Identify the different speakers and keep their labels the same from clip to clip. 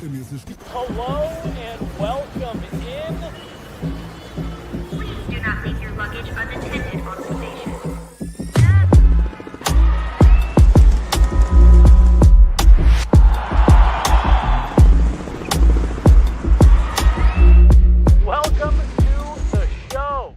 Speaker 1: Hello and welcome in.
Speaker 2: Please do not leave your luggage unattended on the station.
Speaker 1: Welcome to the show.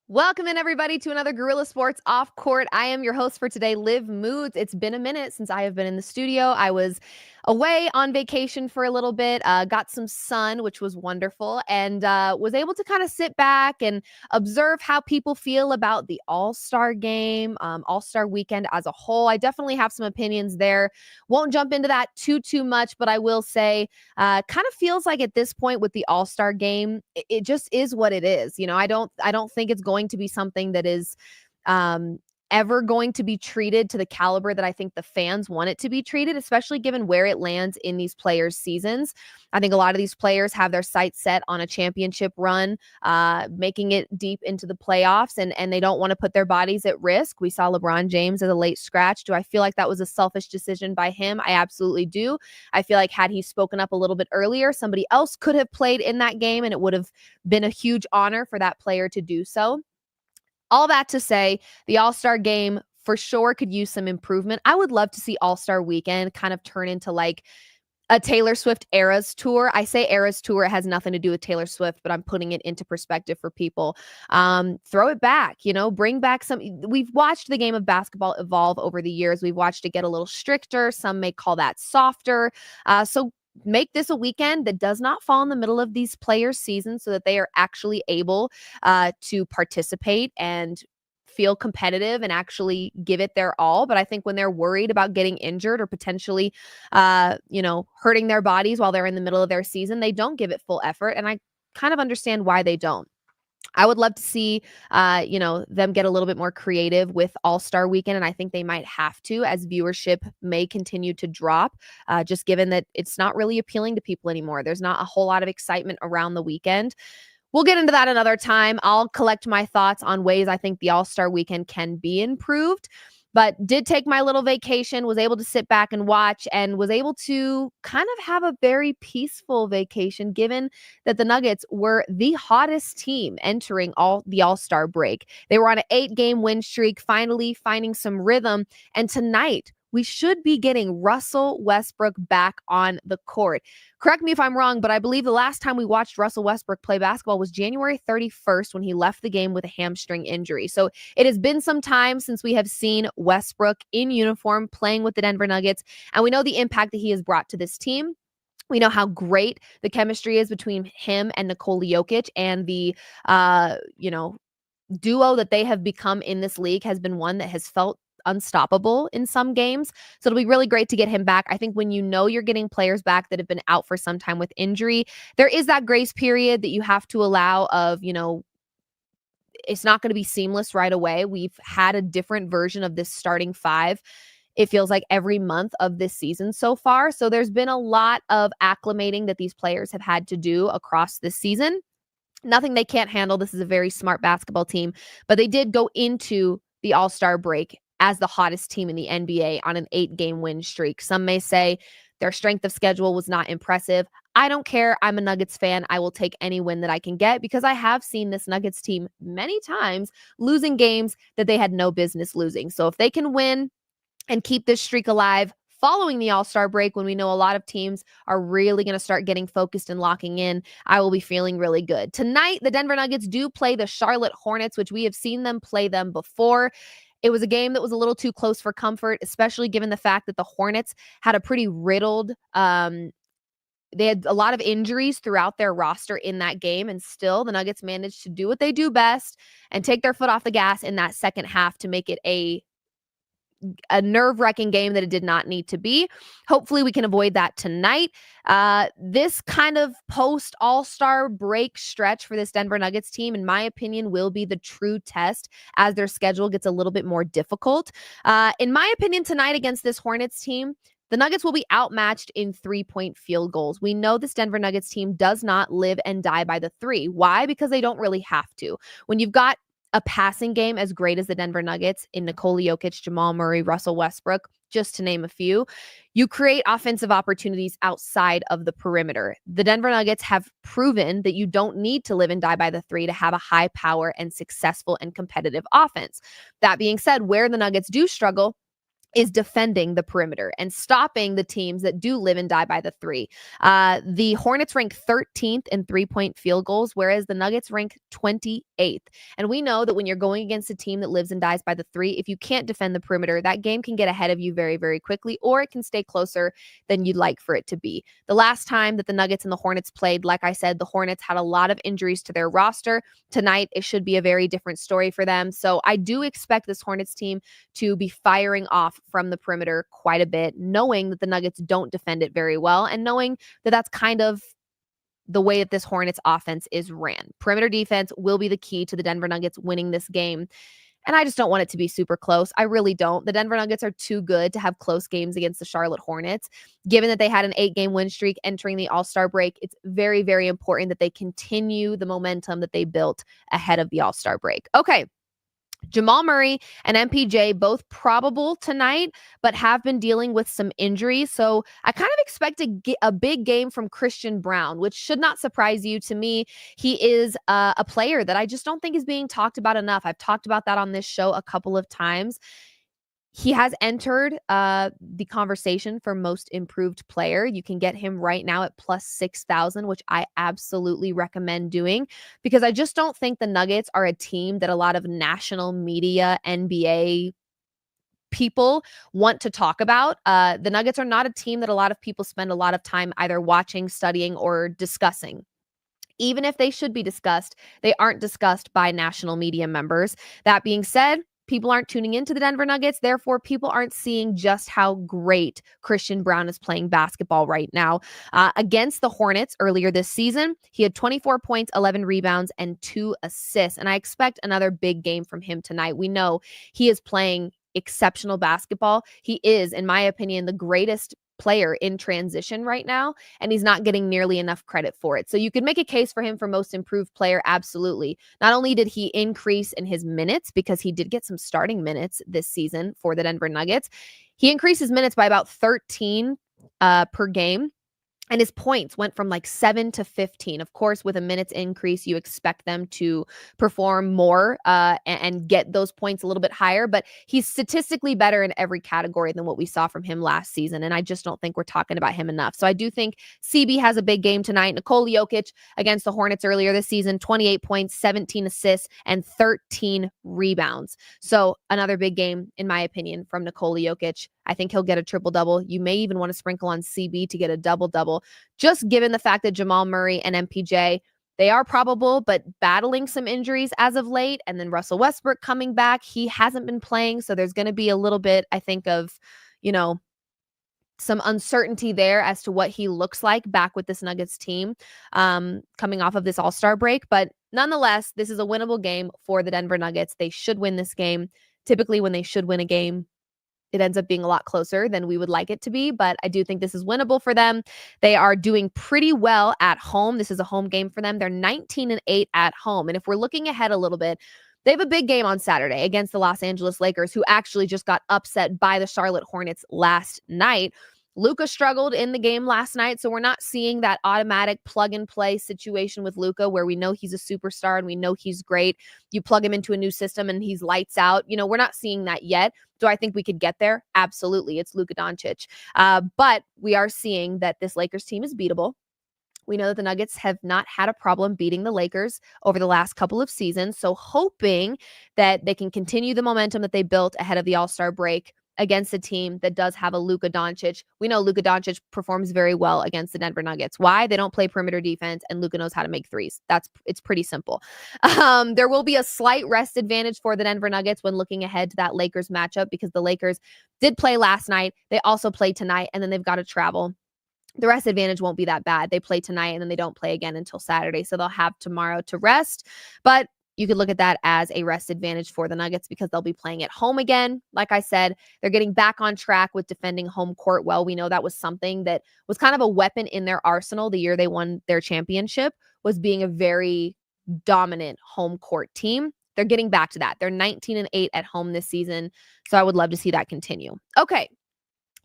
Speaker 3: Welcome in, everybody, to another Guerrilla Sports Off Court. I am your host for today, Liv Moods. It's been a minute since I have been in the studio. I was away on vacation for a little bit, got some sun, which was wonderful, and was able to kind of sit back and observe how people feel about the All-Star game, All-Star weekend as a whole. I definitely have some opinions there. Won't jump into that too much, but I will say kind of feels like at this point with the All-Star game, it just is what it is. You know, I don't think it's going to be something that is ever going to be treated to the caliber that I think the fans want it to be treated, especially given where it lands in these players' seasons. I think a lot of these players have their sights set on a championship run, making it deep into the playoffs, and they don't want to put their bodies at risk. We saw LeBron James as a late scratch. Do I feel like that was a selfish decision by him? I absolutely do. I feel like had he spoken up a little bit earlier, somebody else could have played in that game, and it would have been a huge honor for that player to do so. All that to say, the All-Star game for sure could use some improvement. I would love to see All-Star weekend kind of turn into like a Taylor Swift Eras Tour. I say Eras Tour, it has nothing to do with Taylor Swift, but I'm putting it into perspective for people. Throw it back, bring back some. We've watched the game of basketball evolve over the years. We've watched it get a little stricter. Some may call that softer. So make this a weekend that does not fall in the middle of these players' seasons so that they are actually able to participate and feel competitive and actually give it their all. But I think when they're worried about getting injured or potentially, hurting their bodies while they're in the middle of their season, they don't give it full effort. And I kind of understand why they don't. I would love to see, them get a little bit more creative with All-Star Weekend, and I think they might have to, as viewership may continue to drop, just given that it's not really appealing to people anymore. There's not a whole lot of excitement around the weekend. We'll get into that another time. I'll collect my thoughts on ways I think the All-Star Weekend can be improved. But did take my little vacation, was able to sit back and watch, and was able to kind of have a very peaceful vacation, given that the Nuggets were the hottest team entering the All-Star break. They were on an 8-game win streak, finally finding some rhythm. And tonight, we should be getting Russell Westbrook back on the court. Correct me if I'm wrong, but I believe the last time we watched Russell Westbrook play basketball was January 31st when he left the game with a hamstring injury. So it has been some time since we have seen Westbrook in uniform playing with the Denver Nuggets, and we know the impact that he has brought to this team. We know how great the chemistry is between him and Nikola Jokić, and the duo that they have become in this league has been one that has felt unstoppable in some games. So it'll be really great to get him back. I think when you're getting players back that have been out for some time with injury, there is that grace period that you have to allow of, it's not going to be seamless right away. We've had a different version of this starting five. It feels like every month of this season so far. So there's been a lot of acclimating that these players have had to do across this season. Nothing they can't handle. This is a very smart basketball team, but they did go into the All-Star break as the hottest team in the NBA on an 8-game win streak. Some may say their strength of schedule was not impressive. I don't care. I'm a Nuggets fan. I will take any win that I can get because I have seen this Nuggets team many times losing games that they had no business losing. So if they can win and keep this streak alive following the All-Star break, when we know a lot of teams are really going to start getting focused and locking in, I will be feeling really good. Tonight, the Denver Nuggets do play the Charlotte Hornets, which we have seen them play them before. It was a game that was a little too close for comfort, especially given the fact that the Hornets had a pretty riddled, they had a lot of injuries throughout their roster in that game, and still the Nuggets managed to do what they do best and take their foot off the gas in that second half to make it a nerve-wracking game that it did not need to be. Hopefully we can avoid that tonight. This kind of post-All-Star break stretch for this Denver Nuggets team, in my opinion, will be the true test as their schedule gets a little bit more difficult. In my opinion, tonight against this Hornets team, the Nuggets will be outmatched in 3-point field goals. We know this Denver Nuggets team does not live and die by the three. Why? Because they don't really have to. When you've got a passing game as great as the Denver Nuggets in Nikola Jokić, Jamal Murray, Russell Westbrook, just to name a few. You create offensive opportunities outside of the perimeter. The Denver Nuggets have proven that you don't need to live and die by the three to have a high power and successful and competitive offense. That being said, where the Nuggets do struggle is defending the perimeter and stopping the teams that do live and die by the three. The Hornets rank 13th in three-point field goals, whereas the Nuggets rank 28th. And we know that when you're going against a team that lives and dies by the three, if you can't defend the perimeter, that game can get ahead of you very, very quickly, or it can stay closer than you'd like for it to be. The last time that the Nuggets and the Hornets played, like I said, the Hornets had a lot of injuries to their roster. Tonight, it should be a very different story for them. So I do expect this Hornets team to be firing off from the perimeter quite a bit, knowing that the Nuggets don't defend it very well and knowing that that's kind of the way that this Hornets offense is ran. Perimeter defense will be the key to the Denver Nuggets winning this game. And I just don't want it to be super close. I really don't. The Denver Nuggets are too good to have close games against the Charlotte Hornets. Given that they had an 8-game win streak entering the All-Star break, it's very, very important that they continue the momentum that they built ahead of the All-Star break. Okay. Jamal Murray and MPJ both probable tonight, but have been dealing with some injuries. So I kind of expect a big game from Christian Braun, which should not surprise you. To me, he is a player that I just don't think is being talked about enough. I've talked about that on this show a couple of times. He has entered the conversation for most improved player. You can get him right now at plus 6,000, which I absolutely recommend doing because I just don't think the Nuggets are a team that a lot of national media, NBA people want to talk about. The Nuggets are not a team that a lot of people spend a lot of time either watching, studying, or discussing. Even if they should be discussed, they aren't discussed by national media members. That being said, people aren't tuning into the Denver Nuggets. Therefore, people aren't seeing just how great Christian Braun is playing basketball right now. Against the Hornets earlier this season, he had 24 points, 11 rebounds, and 2 assists. And I expect another big game from him tonight. We know he is playing exceptional basketball. He is, in my opinion, the greatest player in transition right now, and he's not getting nearly enough credit for it. So you could make a case for him for most improved player, absolutely. Not only did he increase in his minutes, because he did get some starting minutes this season for the Denver Nuggets, he increased his minutes by about 13 per game. And his points went from like 7 to 15. Of course, with a minutes increase, you expect them to perform more and get those points a little bit higher. But he's statistically better in every category than what we saw from him last season. And I just don't think we're talking about him enough. So I do think CB has a big game tonight. Nikola Jokić against the Hornets earlier this season, 28 points, 17 assists, and 13 rebounds. So another big game, in my opinion, from Nikola Jokić. I think he'll get a triple-double. You may even want to sprinkle on CB to get a double-double, just given the fact that Jamal Murray and MPJ, they are probable, but battling some injuries as of late. And then Russell Westbrook coming back. He hasn't been playing, so there's going to be a little bit, I think, of, some uncertainty there as to what he looks like back with this Nuggets team coming off of this All-Star break. But nonetheless, this is a winnable game for the Denver Nuggets. They should win this game. Typically, when they should win a game, it ends up being a lot closer than we would like it to be, but I do think this is winnable for them. They are doing pretty well at home. This is a home game for them. They're 19-8 at home. And if we're looking ahead a little bit, they have a big game on Saturday against the Los Angeles Lakers, who actually just got upset by the Charlotte Hornets last night. Luka struggled in the game last night, so we're not seeing that automatic plug-and-play situation with Luka where we know he's a superstar and we know he's great. You plug him into a new system and he's lights out. We're not seeing that yet. Do I think we could get there? Absolutely. It's Luka Doncic. But we are seeing that this Lakers team is beatable. We know that the Nuggets have not had a problem beating the Lakers over the last couple of seasons. So hoping that they can continue the momentum that they built ahead of the All-Star break against a team that does have a Luka Doncic. We know Luka Doncic performs very well against the Denver Nuggets. Why? They don't play perimeter defense, and Luka knows how to make threes. It's pretty simple. There will be a slight rest advantage for the Denver Nuggets when looking ahead to that Lakers matchup because the Lakers did play last night. They also play tonight, and then they've got to travel. The rest advantage won't be that bad. They play tonight, and then they don't play again until Saturday, so they'll have tomorrow to rest. But you could look at that as a rest advantage for the Nuggets because they'll be playing at home again. Like I said, they're getting back on track with defending home court well. We know that was something that was kind of a weapon in their arsenal the year they won their championship, was being a very dominant home court team. They're getting back to that. They're 19-8 at home this season, so I would love to see that continue. Okay,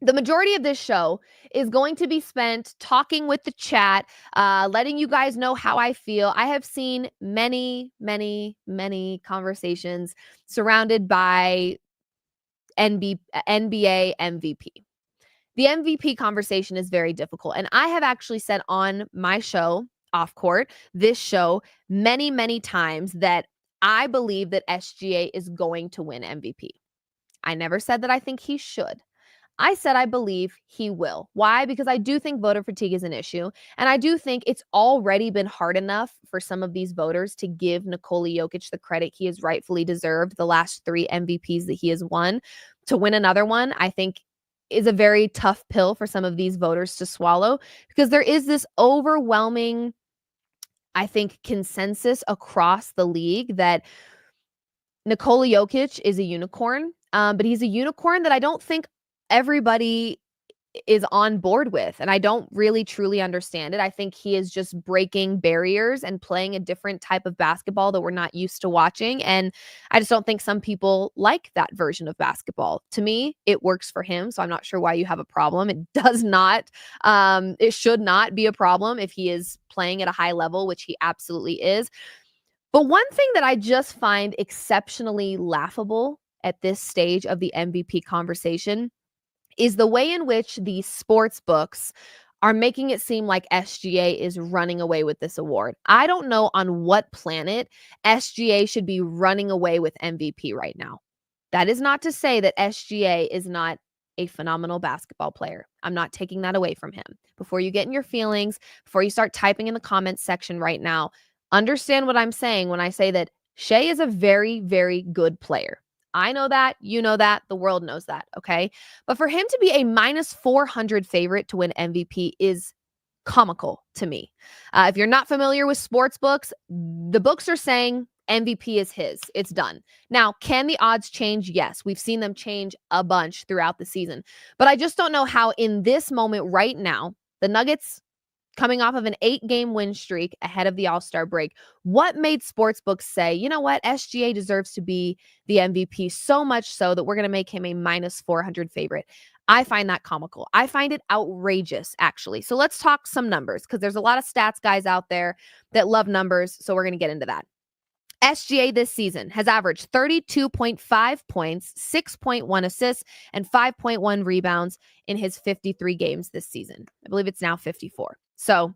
Speaker 3: the majority of this show is going to be spent talking with the chat, letting you guys know how I feel. I have seen many, many, many conversations surrounded by NBA MVP. The MVP conversation is very difficult. And I have actually said on my show, Off Court, this show, many, many times that I believe that SGA is going to win MVP. I never said that I think he should. I said I believe he will. Why? Because I do think voter fatigue is an issue. And I do think it's already been hard enough for some of these voters to give Nikola Jokić the credit he has rightfully deserved the last 3 MVPs that he has won. To win another one, I think is a very tough pill for some of these voters to swallow, because there is this overwhelming, I think, consensus across the league that Nikola Jokić is a unicorn, but he's a unicorn that I don't think everybody is on board with. And I don't really truly understand it. I think he is just breaking barriers and playing a different type of basketball that we're not used to watching. And I just don't think some people like that version of basketball. To me, it works for him. So I'm not sure why you have a problem. It does not, it should not be a problem if he is playing at a high level, which he absolutely is. But one thing that I just find exceptionally laughable at this stage of the MVP conversation is the way in which the sports books are making it seem like SGA is running away with this award. I don't know on what planet SGA should be running away with MVP right now. That is not to say that SGA is not a phenomenal basketball player. I'm not taking that away from him. Before you get in your feelings, before you start typing in the comments section right now, understand what I'm saying when I say that Shai is a very, very good player. I know that, you know that, the world knows that, okay? But for him to be a minus 400 favorite to win MVP is comical to me. If you're not familiar with sports books, the books are saying MVP is his. It's done. Now, can the odds change? Yes. We've seen them change a bunch throughout the season. But I just don't know how in this moment right now, the Nuggets coming off of an 8-game win streak ahead of the All-Star break, what made sportsbooks say, you know what, SGA deserves to be the MVP, so much so that we're going to make him a minus 400 favorite? I find that comical. I find it outrageous, actually. So let's talk some numbers, because there's a lot of stats guys out there that love numbers, so we're going to get into that. SGA this season has averaged 32.5 points, 6.1 assists, and 5.1 rebounds in his 53 games this season. I believe it's now 54. So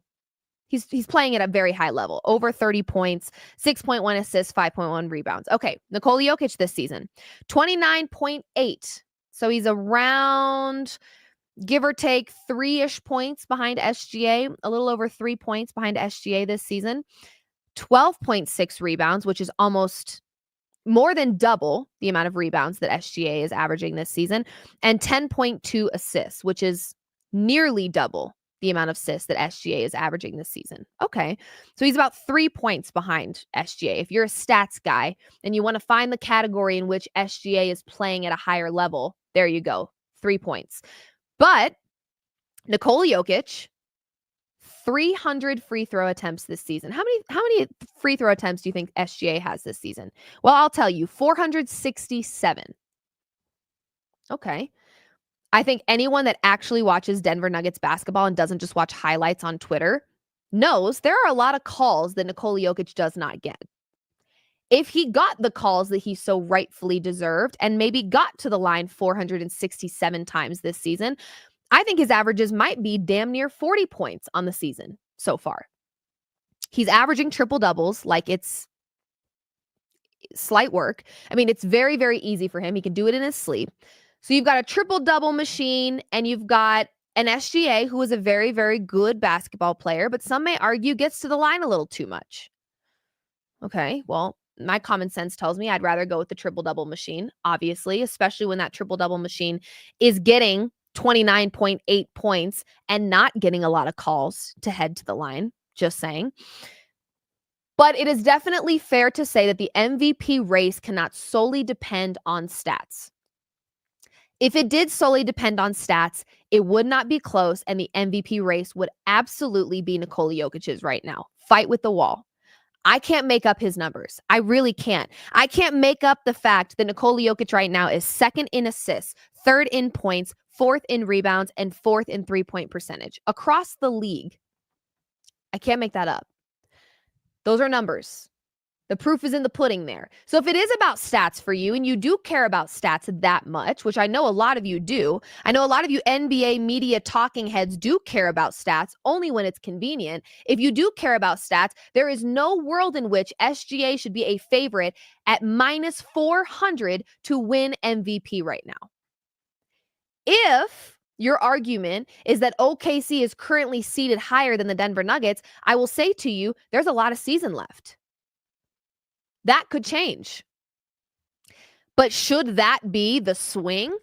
Speaker 3: he's playing at a very high level, over 30 points, 6.1 assists, 5.1 rebounds. Okay, Nikola Jokić this season, 29.8. So he's around, give or take, 3-ish points behind SGA, a little over 3 points behind SGA this season. 12.6 rebounds, which is almost more than double the amount of rebounds that SGA is averaging this season, and 10.2 assists, which is nearly double the amount of assists that SGA is averaging this season. Okay, so he's about 3 points behind SGA. If you're a stats guy and you want to find the category in which SGA is playing at a higher level, there you go, 3 points. But Nikola Jokić, 300 free throw attempts this season. How many free throw attempts do you think SGA has this season? Well, I'll tell you, 467. Okay. I think anyone that actually watches Denver Nuggets basketball and doesn't just watch highlights on Twitter knows there are a lot of calls that Nikola Jokić does not get. If he got the calls that he so rightfully deserved and maybe got to the line 467 times this season, I think his averages might be damn near 40 points on the season so far. He's averaging triple doubles like it's slight work. I mean, it's very, very easy for him. He can do it in his sleep. So you've got a triple double machine, and you've got an SGA who is a very, very good basketball player, but some may argue gets to the line a little too much. Okay, well, my common sense tells me I'd rather go with the triple double machine, obviously, especially when that triple double machine is getting 29.8 points and not getting a lot of calls to head to the line, just saying. But it is definitely fair to say that the MVP race cannot solely depend on stats. If it did solely depend on stats, it would not be close, and the MVP race would absolutely be Nikola Jokic's right now. Fight with the wall. I can't make up his numbers. I really can't. I can't make up the fact that Nikola Jokić right now is second in assists, third in points, 4th in rebounds, and 4th in three-point percentage across the league. I can't make that up. Those are numbers. The proof is in the pudding there. So if it is about stats for you and you do care about stats that much, which I know a lot of you do, I know a lot of you NBA media talking heads do care about stats only when it's convenient. If you do care about stats, there is no world in which SGA should be a favorite at minus 400 to win MVP right now. If your argument is that OKC is currently seated higher than the Denver Nuggets, I will say to you, there's a lot of season left. That could change. But should that be the swing?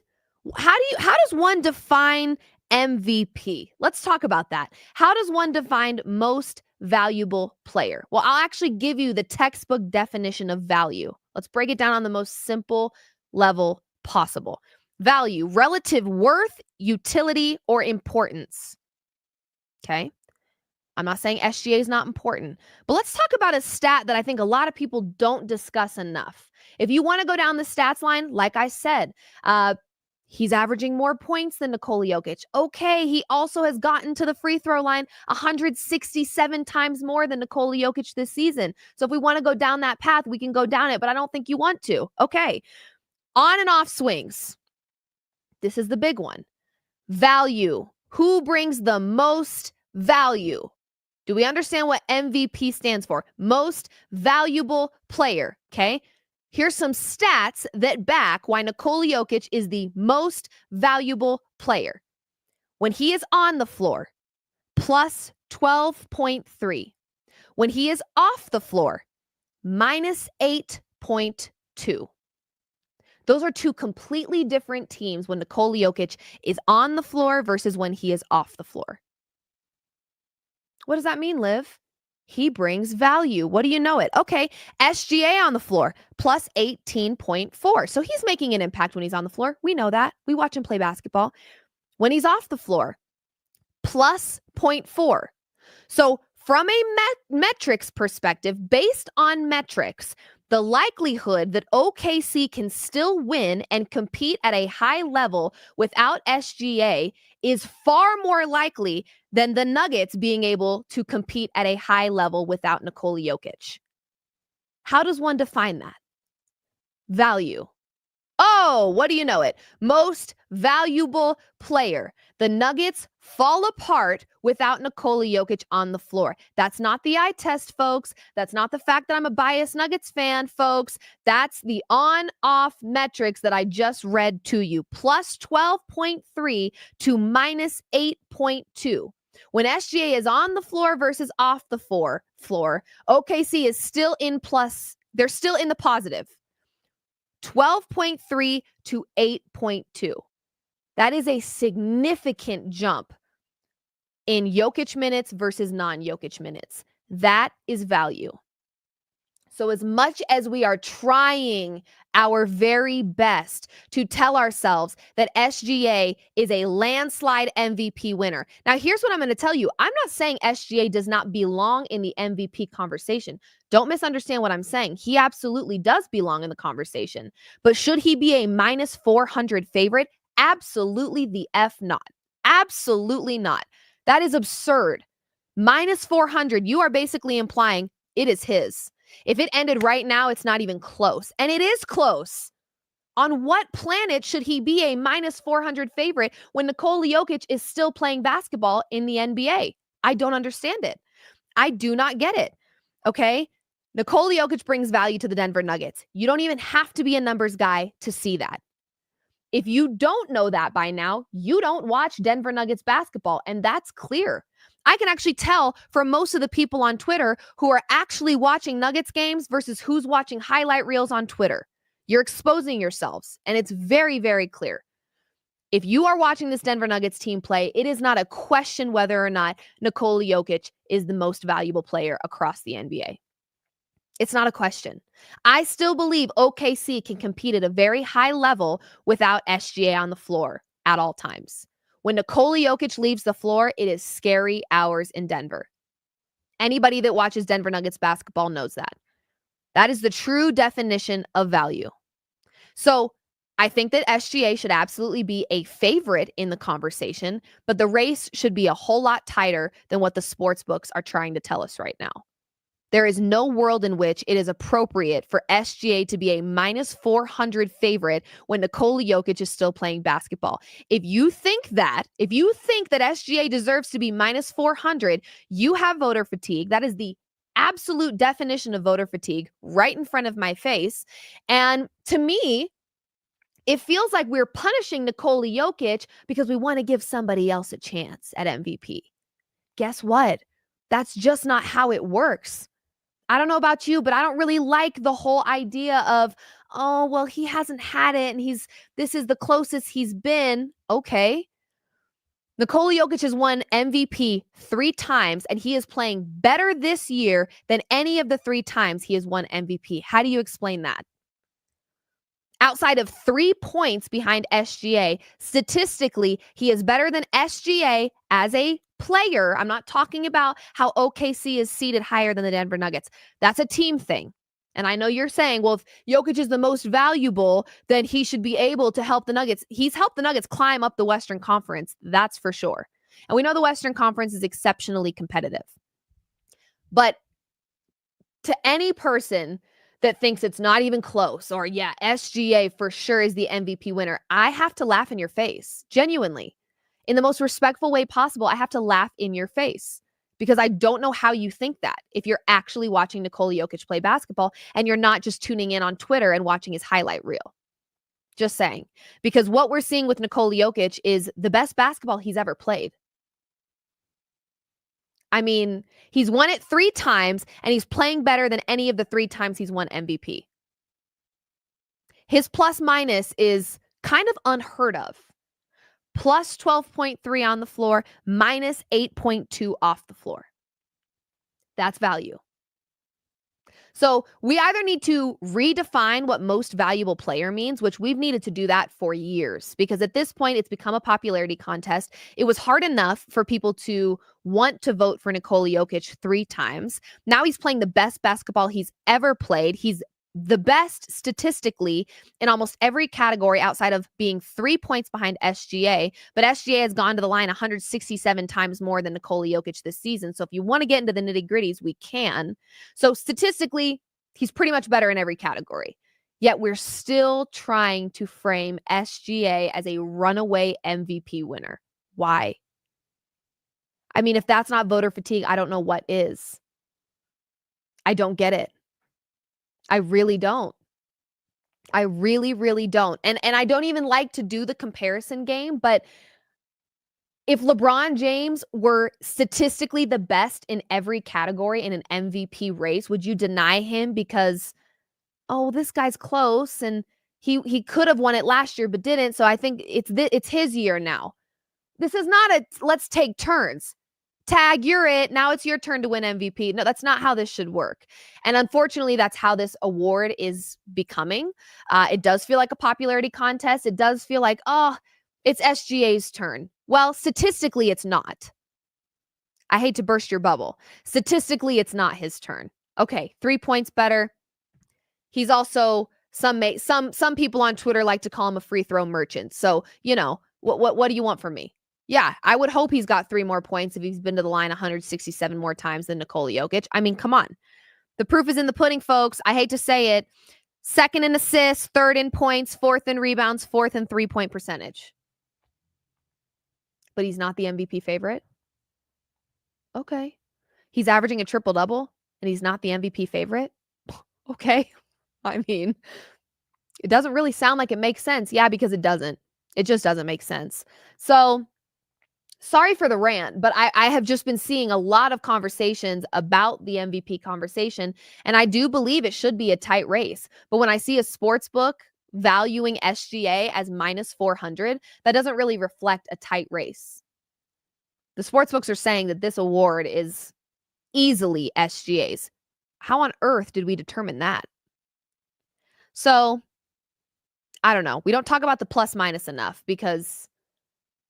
Speaker 3: How does one define MVP? Let's talk about that. How does one define most valuable player? Well, I'll actually give you the textbook definition of value. Let's break it down on the most simple level possible. Value, relative worth, utility, or importance. Okay? I'm not saying SGA is not important, but let's talk about a stat that I think a lot of people don't discuss enough. If you want to go down the stats line, like I said, he's averaging more points than Nikola Jokić. Okay, he also has gotten to the free throw line 167 times more than Nikola Jokić this season. So if we want to go down that path, we can go down it, but I don't think you want to. Okay, on and off swings. This is the big one. Value. Who brings the most value? Do we understand what MVP stands for? Most valuable player, okay? Here's some stats that back why Nikola Jokić is the most valuable player. When he is on the floor, plus 12.3. When he is off the floor, minus 8.2. Those are two completely different teams when Nikola Jokić is on the floor versus when he is off the floor. What does that mean, Liv? He brings value. What do you know it? Okay, SGA on the floor, plus 18.4. So he's making an impact when he's on the floor. We know that. We watch him play basketball. When he's off the floor, plus 0.4. So from a metrics perspective, based on metrics, the likelihood that OKC can still win and compete at a high level without SGA is far more likely than the Nuggets being able to compete at a high level without Nikola Jokić. How does one define that? Value. Oh, what do you know it? Most valuable player. The Nuggets fall apart without Nikola Jokić on the floor. That's not the eye test, folks. That's not the fact that I'm a biased Nuggets fan, folks. That's the on-off metrics that I just read to you. Plus 12.3 to minus 8.2. When SGA is on the floor versus off the floor, OKC is still in plus. They're still in the positive. 12.3 to 8.2. That is a significant jump in Jokić minutes versus non-Jokić minutes. That is value. So as much as we are trying our very best to tell ourselves that SGA is a landslide MVP winner. Now, here's what I'm going to tell you. I'm not saying SGA does not belong in the MVP conversation. Don't misunderstand what I'm saying. He absolutely does belong in the conversation. But should he be a minus 400 favorite? Absolutely the F not. Absolutely not. That is absurd. Minus 400, you are basically implying it is his. If it ended right now, it's not even close. And it is close. On what planet should he be a minus 400 favorite when Nikola Jokić is still playing basketball in the NBA? I don't understand it. I do not get it. Okay? Nikola Jokić brings value to the Denver Nuggets. You don't even have to be a numbers guy to see that. If you don't know that by now, you don't watch Denver Nuggets basketball, and that's clear. I can actually tell from most of the people on Twitter who are actually watching Nuggets games versus who's watching highlight reels on Twitter. You're exposing yourselves, and it's very, very clear. If you are watching this Denver Nuggets team play, it is not a question whether or not Nikola Jokić is the most valuable player across the NBA. It's not a question. I still believe OKC can compete at a very high level without SGA on the floor at all times. When Nikola Jokić leaves the floor, it is scary hours in Denver. Anybody that watches Denver Nuggets basketball knows that. That is the true definition of value. So I think that SGA should absolutely be a favorite in the conversation, but the race should be a whole lot tighter than what the sports books are trying to tell us right now. There is no world in which it is appropriate for SGA to be a minus 400 favorite when Nikola Jokic is still playing basketball. If you think that SGA deserves to be minus 400, you have voter fatigue. That is the absolute definition of voter fatigue right in front of my face. And to me, it feels like we're punishing Nikola Jokic because we want to give somebody else a chance at MVP. Guess what? That's just not how it works. I don't know about you, but I don't really like the whole idea of, oh, well, he hasn't had it and this is the closest he's been. Okay. Nikola Jokic has won MVP 3 times, and he is playing better this year than any of the 3 times he has won MVP. How do you explain that? Outside of 3 points behind SGA, statistically, he is better than SGA as a player. I'm not talking about how OKC is seated higher than the Denver Nuggets. That's a team thing. And I know you're saying, well, if Jokic is the most valuable, then he should be able to help the Nuggets. He's helped the Nuggets climb up the Western Conference. That's for sure. And we know the Western Conference is exceptionally competitive. But to any person that thinks it's not even close, or yeah, SGA for sure is the MVP winner, I have to laugh in your face, genuinely. In the most respectful way possible, I have to laugh in your face because I don't know how you think that if you're actually watching Nikola Jokic play basketball and you're not just tuning in on Twitter and watching his highlight reel. Just saying. Because what we're seeing with Nikola Jokic is the best basketball he's ever played. I mean, he's won it 3 times, and he's playing better than any of the 3 times he's won MVP. His plus minus is kind of unheard of. Plus 12.3 on the floor, minus 8.2 off the floor. That's value. So we either need to redefine what most valuable player means, which we've needed to do that for years, because at this point, it's become a popularity contest. It was hard enough for people to want to vote for Nikola Jokic 3 times. Now he's playing the best basketball he's ever played. He's the best statistically in almost every category outside of being 3 points behind SGA. But SGA has gone to the line 167 times more than Nikola Jokic this season. So if you want to get into the nitty-gritties, we can. So statistically, he's pretty much better in every category. Yet we're still trying to frame SGA as a runaway MVP winner. Why? I mean, if that's not voter fatigue, I don't know what is. I don't get it. I really don't. I really, really don't. And I don't even like to do the comparison game, but if LeBron James were statistically the best in every category in an MVP race, would you deny him because, oh, this guy's close and he could have won it last year but didn't, so I think it's his year now. This is not a let's take turns. Tag, you're it. Now it's your turn to win MVP. No, that's not how this should work. And unfortunately, that's how this award is becoming. It does feel like a popularity contest. It does feel like, oh, it's SGA's turn. Well, statistically, it's not. I hate to burst your bubble. Statistically, it's not his turn. Okay, 3 points better. He's also some people on Twitter like to call him a free throw merchant. So, what do you want from me? Yeah, I would hope he's got 3 more points if he's been to the line 167 more times than Nikola Jokic. I mean, come on. The proof is in the pudding, folks. I hate to say it. 2nd in assists, 3rd in points, 4th in rebounds, 4th in 3-point percentage. But he's not the MVP favorite? Okay. He's averaging a triple-double, and he's not the MVP favorite? Okay. I mean, it doesn't really sound like it makes sense. Yeah, because it doesn't. It just doesn't make sense. So, sorry for the rant, but I have just been seeing a lot of conversations about the MVP conversation, and I do believe it should be a tight race. But when I see a sports book valuing SGA as minus 400, that doesn't really reflect a tight race. The sports books are saying that this award is easily SGA's. How on earth did we determine that? So, I don't know. We don't talk about the plus minus enough because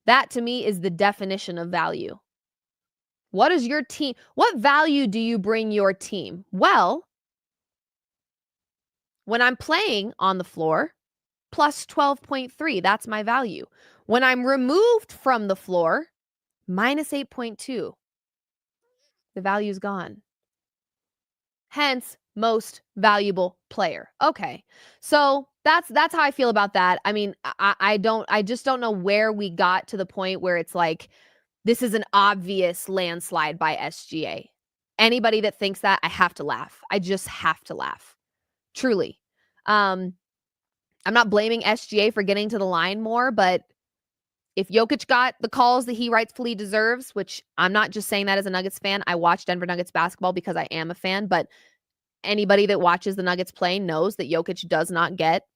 Speaker 3: that to me is the definition of value. What is your team? What value do you bring your team? Well, when I'm playing on the floor, plus 12.3. That's my value. When I'm removed from the floor, minus 8.2. The value's gone. Hence, most valuable player. Okay. So that's how I feel about that. I mean, I just don't know where we got to the point where it's like, this is an obvious landslide by SGA. Anybody that thinks that, I have to laugh. I just have to laugh. Truly. I'm not blaming SGA for getting to the line more, but if Jokić got the calls that he rightfully deserves, which I'm not just saying that as a Nuggets fan, I watch Denver Nuggets basketball because I am a fan, but anybody that watches the Nuggets play knows that Jokić does not get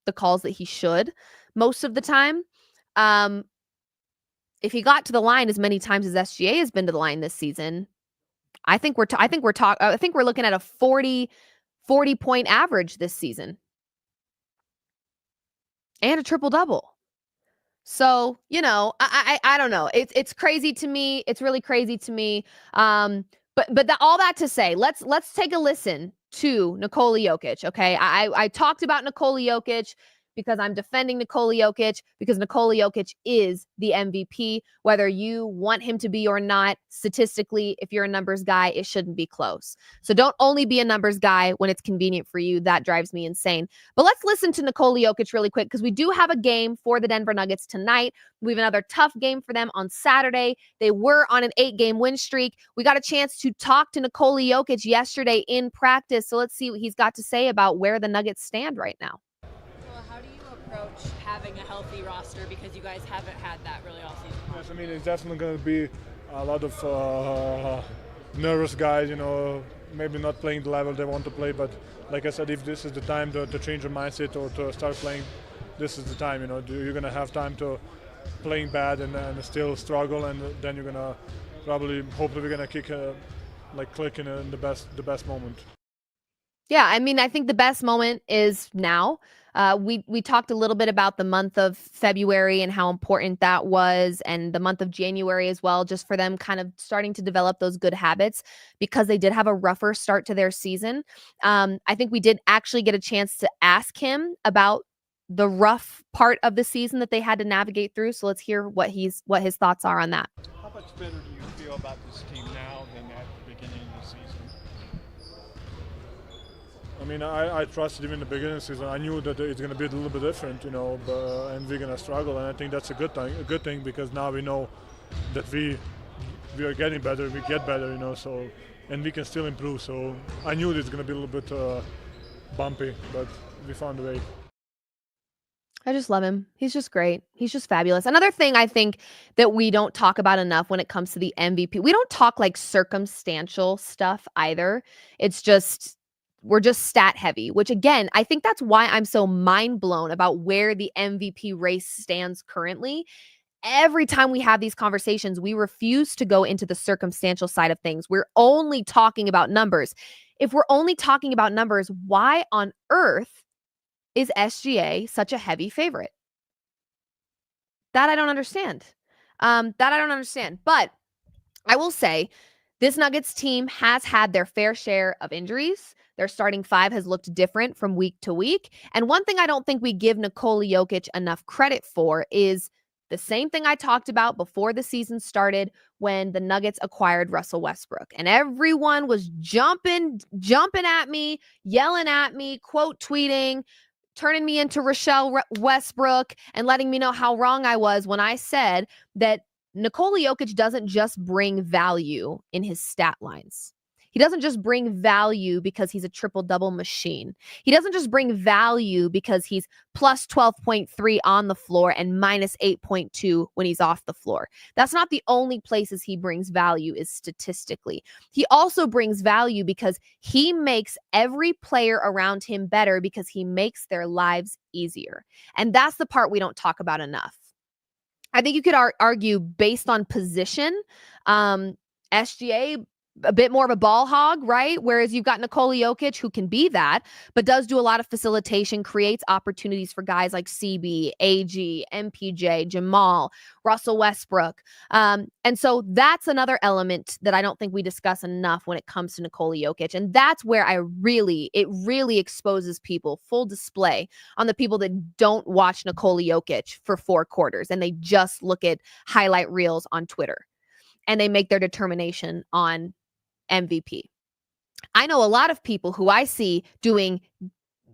Speaker 3: the calls that he should most of the time. If he got to the line as many times as SGA has been to the line this season, I think we're looking at a 40 point average this season and a triple double. So, I don't know. It's crazy to me. It's really crazy to me. But all that to say, let's take a listen to Nikola Jokić. Okay, I talked about Nikola Jokić because I'm defending Nikola Jokić because Nikola Jokić is the MVP. Whether you want him to be or not, statistically, if you're a numbers guy, it shouldn't be close. So don't only be a numbers guy when it's convenient for you. That drives me insane. But let's listen to Nikola Jokić really quick because we do have a game for the Denver Nuggets tonight. We have another tough game for them on Saturday. They were on an 8-game win streak. We got a chance to talk to Nikola Jokić yesterday in practice. So let's see what he's got to say about where the Nuggets stand right now.
Speaker 4: Well, how do you approach having a healthy roster because you guys haven't had that really all season?
Speaker 5: Yes, I mean, it's definitely going to be a lot of nervous guys, maybe not playing the level they want to play. But like I said, if this is the time to change your mindset or to start playing, this is the time. You're going to have time to playing bad and still struggle, and then you're going to hopefully we're going to click in the best moment.
Speaker 3: Yeah, I mean, I think the best moment is now. We talked a little bit about the month of February and how important that was, and the month of January as well, just for them kind of starting to develop those good habits because they did have a rougher start to their season. I think we did actually get a chance to ask him about the rough part of the season that they had to navigate through. So let's hear what his thoughts are on that.
Speaker 6: How much better do you feel about this team now than at the beginning of the season?
Speaker 5: I mean, I trusted him in the beginning of the season. I knew that it's going to be a little bit different, and we're going to struggle. And I think that's a good thing because now we know that we are getting better. We get better, So, and we can still improve. So I knew it's going to be a little bit bumpy, but we found a way.
Speaker 3: I just love him. He's just great. He's just fabulous. Another thing I think that we don't talk about enough when it comes to the MVP, we don't talk like circumstantial stuff either. It's just, we're just stat heavy, which again, I think that's why I'm so mind blown about where the MVP race stands currently. Every time we have these conversations, we refuse to go into the circumstantial side of things. We're only talking about numbers. If we're only talking about numbers, why on earth is SGA such a heavy favorite? That I don't understand. But I will say this Nuggets team has had their fair share of injuries. Their starting five has looked different from week to week. And one thing I don't think we give Nikola Jokić enough credit for is the same thing I talked about before the season started when the Nuggets acquired Russell Westbrook. And everyone was jumping at me, yelling at me, quote tweeting, turning me into Rochelle Westbrook and letting me know how wrong I was when I said that Nikola Jokić doesn't just bring value in his stat lines. He doesn't just bring value because he's a triple-double machine. He doesn't just bring value because he's plus 12.3 on the floor and minus 8.2 when he's off the floor. That's not the only places he brings value is statistically. He also brings value because he makes every player around him better because he makes their lives easier. And that's the part we don't talk about enough. I think you could argue based on position, SGA a bit more of a ball hog, right? Whereas you've got Nikola Jokić, who can be that, but does do a lot of facilitation, creates opportunities for guys like CB, AG, MPJ, Jamal, Russell Westbrook. And so that's another element that I don't think we discuss enough when it comes to Nikola Jokić. And that's where it really exposes people, full display, on the people that don't watch Nikola Jokić for 4 quarters and they just look at highlight reels on Twitter and they make their determination on MVP. I know a lot of people who I see doing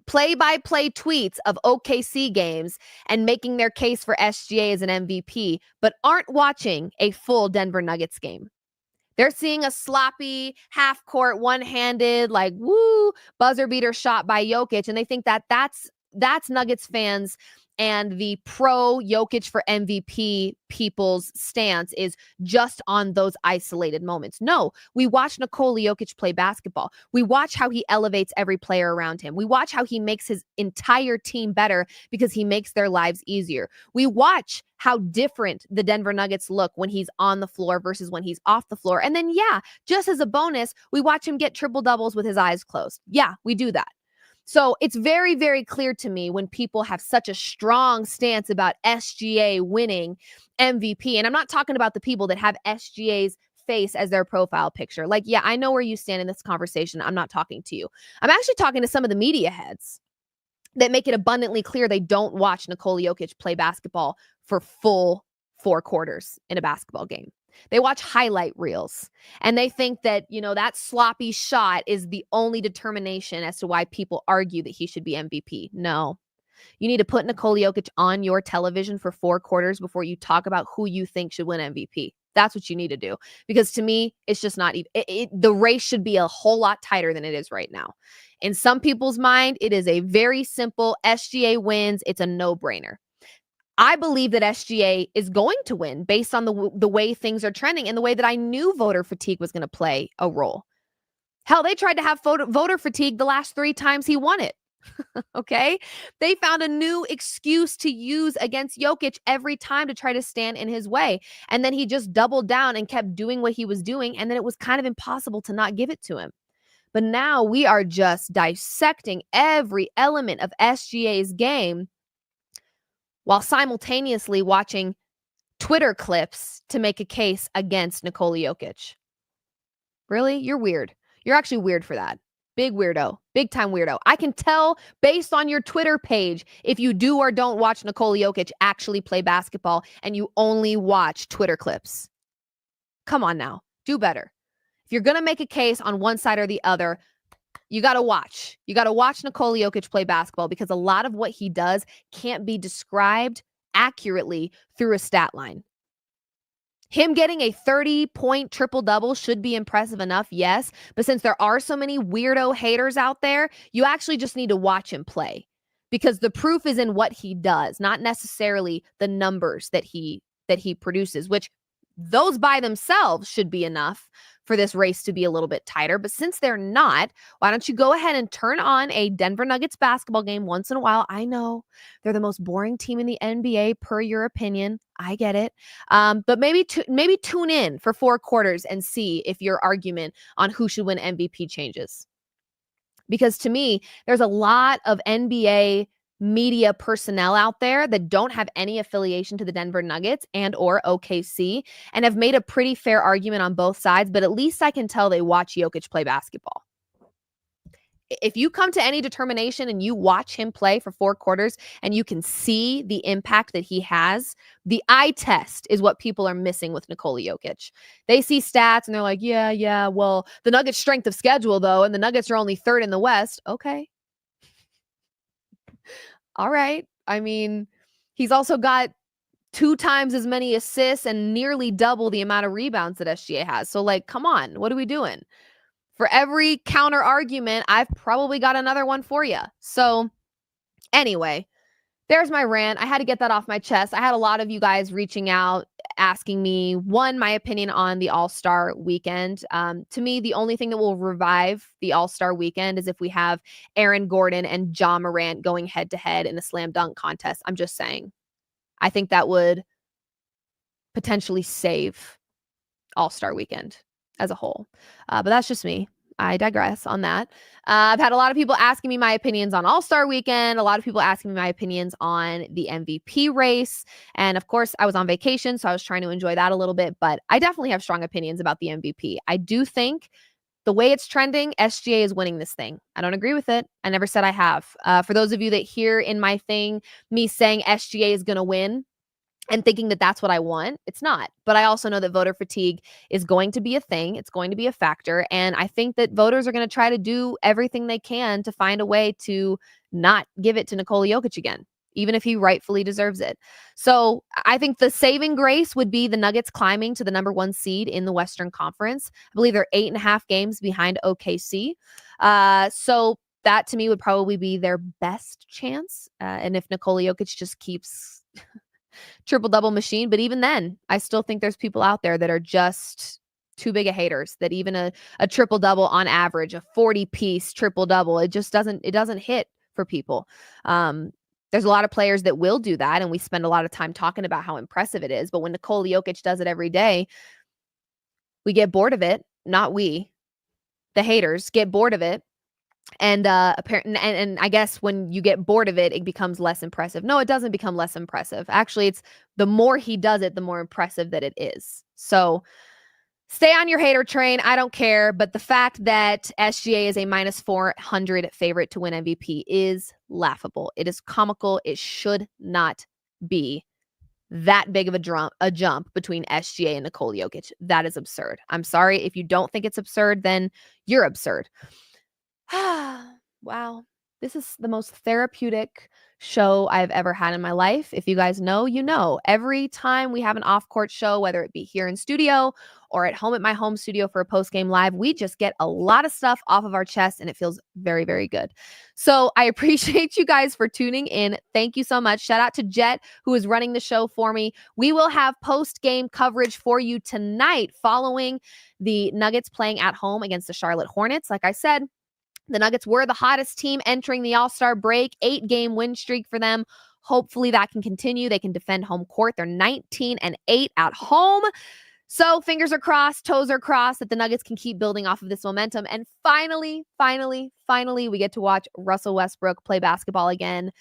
Speaker 3: play-by-play tweets of OKC games and making their case for SGA as an MVP, but aren't watching a full Denver Nuggets game. They're seeing a sloppy, half-court, one-handed, like, woo, buzzer beater shot by Jokić, and they think that that's Nuggets fans and the pro Jokić for MVP people's stance is just on those isolated moments. No, we watch Nikola Jokić play basketball. We watch how he elevates every player around him. We watch how he makes his entire team better because he makes their lives easier. We watch how different the Denver Nuggets look when he's on the floor versus when he's off the floor. And then, yeah, just as a bonus, we watch him get triple doubles with his eyes closed. Yeah, we do that. So it's very, very clear to me when people have such a strong stance about SGA winning MVP. And I'm not talking about the people that have SGA's face as their profile picture. Like, yeah, I know where you stand in this conversation. I'm not talking to you. I'm actually talking to some of the media heads that make it abundantly clear they don't watch Nikola Jokić play basketball for full 4 quarters in a basketball game. They watch highlight reels and they think that, that sloppy shot is the only determination as to why people argue that he should be MVP. No. You need to put Nikola Jokić on your television for 4 quarters before you talk about who you think should win MVP. That's what you need to do. Because to me, it's just not even, the race should be a whole lot tighter than it is right now. In some people's mind, it is a very simple SGA wins. It's a no-brainer. I believe that SGA is going to win based on the way things are trending and the way that I knew voter fatigue was going to play a role. Hell, they tried to have voter fatigue the last 3 times he won it. Okay? They found a new excuse to use against Jokić every time to try to stand in his way. And then he just doubled down and kept doing what he was doing. And then it was kind of impossible to not give it to him. But now we are just dissecting every element of SGA's game while simultaneously watching Twitter clips to make a case against Nikola Jokić. Really? You're weird. You're actually weird for that. Big weirdo. Big time weirdo. I can tell based on your Twitter page if you do or don't watch Nikola Jokić actually play basketball and you only watch Twitter clips. Come on now. Do better. If you're going to make a case on one side or the other, you got to watch. You got to watch Nikola Jokić play basketball because a lot of what he does can't be described accurately through a stat line. Him getting a 30-point triple-double should be impressive enough, yes. But since there are so many weirdo haters out there, you actually just need to watch him play because the proof is in what he does, not necessarily the numbers that he produces, which those by themselves should be enough for this race to be a little bit tighter. But since they're not, why don't you go ahead and turn on a Denver Nuggets basketball game once in a while? I know they're the most boring team in the NBA per your opinion. I get it. But maybe tune in for 4 quarters and see if your argument on who should win MVP changes. Because to me, there's a lot of NBA media personnel out there that don't have any affiliation to the Denver Nuggets and or OKC and have made a pretty fair argument on both sides, but at least I can tell they watch Jokić play basketball. If you come to any determination and you watch him play for 4 quarters and you can see the impact that he has, the eye test is what people are missing with Nikola Jokić. They see stats and they're like, yeah, well, the Nuggets' strength of schedule though, and the Nuggets are only 3rd in the West. Okay. All right. I mean, he's also got 2 times as many assists and nearly double the amount of rebounds that SGA has. So, like, come on. What are we doing? For every counter argument, I've probably got another one for you. So, anyway, there's my rant. I had to get that off my chest. I had a lot of you guys reaching out, asking me, my opinion on the All-Star weekend. To me, the only thing that will revive the All-Star weekend is if we have Aaron Gordon and Ja Morant going head-to-head in a slam dunk contest. I'm just saying. I think that would potentially save All-Star weekend. as a whole. But that's just me. I digress on that. I've had a lot of people asking me my opinions on All-Star Weekend, a lot of people asking me my opinions on the MVP race. And of course, I was on vacation, so I was trying to enjoy that a little bit, but I definitely have strong opinions about the MVP. I do think the way it's trending, SGA is winning this thing. I don't agree with it. I never said I have. For those of you that hear in my thing me saying SGA is going to win, and thinking that that's what I want, it's not. But I also know that voter fatigue is going to be a thing. It's going to be a factor. And I think that voters are going to try to do everything they can to find a way to not give it to Nikola Jokić again, even if he rightfully deserves it. So I think the saving grace would be the Nuggets climbing to the number 1 seed in the Western Conference. I believe they're 8.5 games behind OKC. So that to me would probably be their best chance. And if Nikola Jokić just keeps triple-double machine. But even then, I still think there's people out there that are just too big of haters, that even a triple-double on average, a 40-piece triple-double, it doesn't hit for people. There's a lot of players that will do that, and we spend a lot of time talking about how impressive it is. But when Nikola Jokić does it every day, we get bored of it. Not we, the haters, get bored of it. And apparently, and I guess when you get bored of it, it becomes less impressive. No, it doesn't become less impressive. Actually, it's the more he does it, the more impressive that it is. So stay on your hater train. I don't care. But the fact that SGA is a minus 400 favorite to win MVP is laughable. It is comical. It should not be that big of a jump between SGA and Nikola Jokić. That is absurd. I'm sorry. If you don't think it's absurd, then you're absurd. Wow. This is the most therapeutic show I've ever had in my life. If you guys know, you know. Every time we have an off-court show, whether it be here in studio or at home at my home studio for a post-game live, we just get a lot of stuff off of our chest, and it feels very, very good. So I appreciate you guys for tuning in. Thank you so much. Shout out to Jet, who is running the show for me. We will have post-game coverage for you tonight following the Nuggets playing at home against the Charlotte Hornets. Like I said, the Nuggets were the hottest team entering the All-Star break, 8-game win streak for them. Hopefully that can continue. They can defend home court. They're 19-8 at home. So fingers are crossed, toes are crossed that the Nuggets can keep building off of this momentum. And finally, we get to watch Russell Westbrook play basketball again.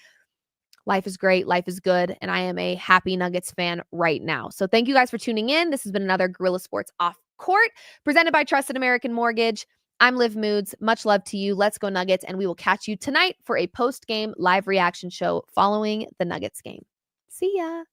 Speaker 3: Life is great. Life is good. And I am a happy Nuggets fan right now. So thank you guys for tuning in. This has been another Guerrilla Sports Off Court presented by Trusted American Mortgage. I'm Liv Moods. Much love to you. Let's go Nuggets. And we will catch you tonight for a post-game live reaction show following the Nuggets game. See ya.